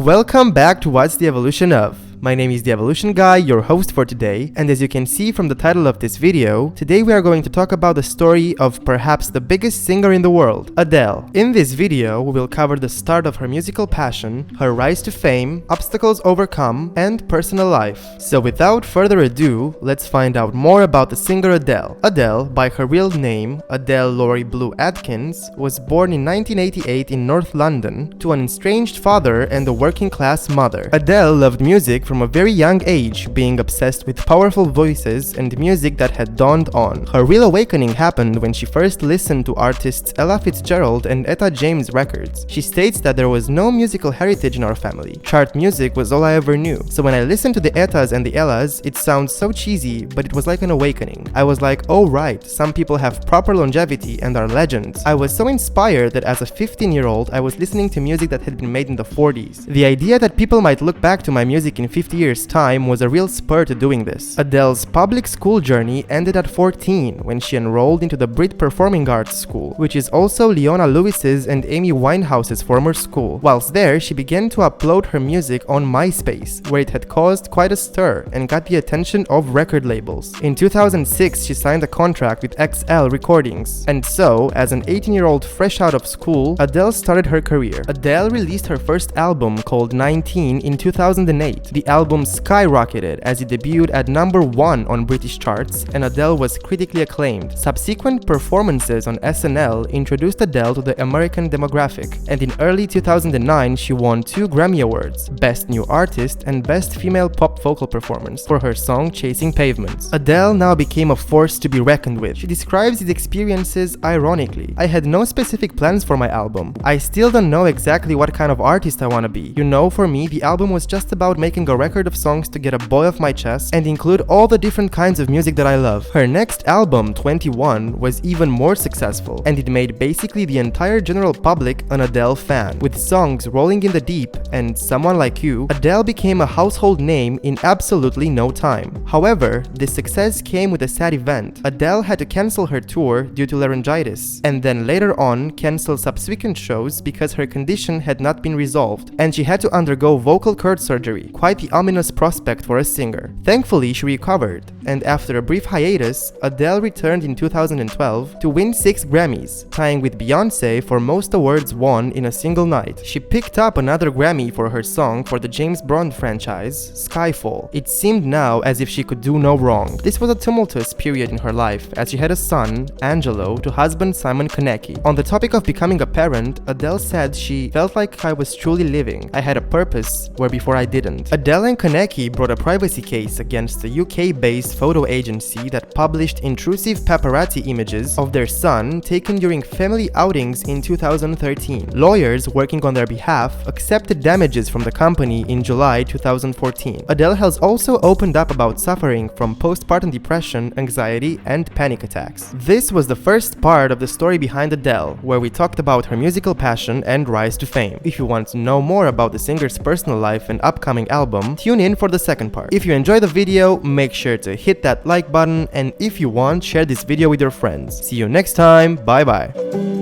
Welcome back to What's the Evolution of? My name is The Evolution Guy, your host for today, and as you can see from the title of this video, today we are going to talk about the story of perhaps the biggest singer in the world, Adele. In this video, we will cover the start of her musical passion, her rise to fame, obstacles overcome, and personal life. So without further ado, let's find out more about the singer Adele. Adele, by her real name, Adele Laurie Blue Atkins, was born in 1988 in North London to an estranged father and a working-class mother. Adele loved music from a very young age, being obsessed with powerful voices and music that had dawned on. Her real awakening happened when she first listened to artists Ella Fitzgerald and Etta James records. She states that there was no musical heritage in our family. Chart music was all I ever knew. So when I listened to the Ettas and the Ellas, it sounds so cheesy, but it was like an awakening. I was like, oh right, some people have proper longevity and are legends. I was so inspired that as a 15-year-old, I was listening to music that had been made in the 40s. The idea that people might look back to my music in 50 years' time was a real spur to doing this. Adele's public school journey ended at 14 when she enrolled into the Brit Performing Arts School, which is also Leona Lewis's and Amy Winehouse's former school. Whilst there, she began to upload her music on MySpace, where it had caused quite a stir and got the attention of record labels. In 2006, she signed a contract with XL Recordings, and so, as an 18-year-old fresh out of school, Adele started her career. Adele released her first album called 19 in 2008. The album skyrocketed as it debuted at number 1 on British charts, and Adele was critically acclaimed. Subsequent performances on SNL introduced Adele to the American demographic, and in early 2009 she won 2 Grammy Awards, Best New Artist and Best Female Pop Vocal Performance, for her song Chasing Pavements. Adele now became a force to be reckoned with. She describes these experiences ironically. I had no specific plans for my album. I still don't know exactly what kind of artist I want to be. You know, for me, the album was just about making a record of songs to get a boy off my chest and include all the different kinds of music that I love. Her next album, 21, was even more successful, and it made basically the entire general public an Adele fan. With songs Rolling in the Deep and Someone Like You, Adele became a household name in absolutely no time. However, this success came with a sad event. Adele had to cancel her tour due to laryngitis, and then later on cancel subsequent shows because her condition had not been resolved, and she had to undergo vocal cord surgery. Quite the ominous prospect for a singer. Thankfully, she recovered, and after a brief hiatus, Adele returned in 2012 to win 6 Grammys, tying with Beyoncé for most awards won in a single night. She picked up another Grammy for her song for the James Bond franchise, Skyfall. It seemed now as if she could do no wrong. This was a tumultuous period in her life, as she had a son, Angelo, to husband Simon Konecki. On the topic of becoming a parent, Adele said she felt like I was truly living. I had a purpose where before I didn't. Adele and Konecki brought a privacy case against a UK-based photo agency that published intrusive paparazzi images of their son taken during family outings in 2013. Lawyers working on their behalf accepted damages from the company in July 2014. Adele has also opened up about suffering from postpartum depression, anxiety, and panic attacks. This was the first part of the story behind Adele, where we talked about her musical passion and rise to fame. If you want to know more about the singer's personal life and upcoming album, tune in for the second part. If you enjoyed the video, make sure to hit that like button, and if you want, share this video with your friends. See you next time, bye bye.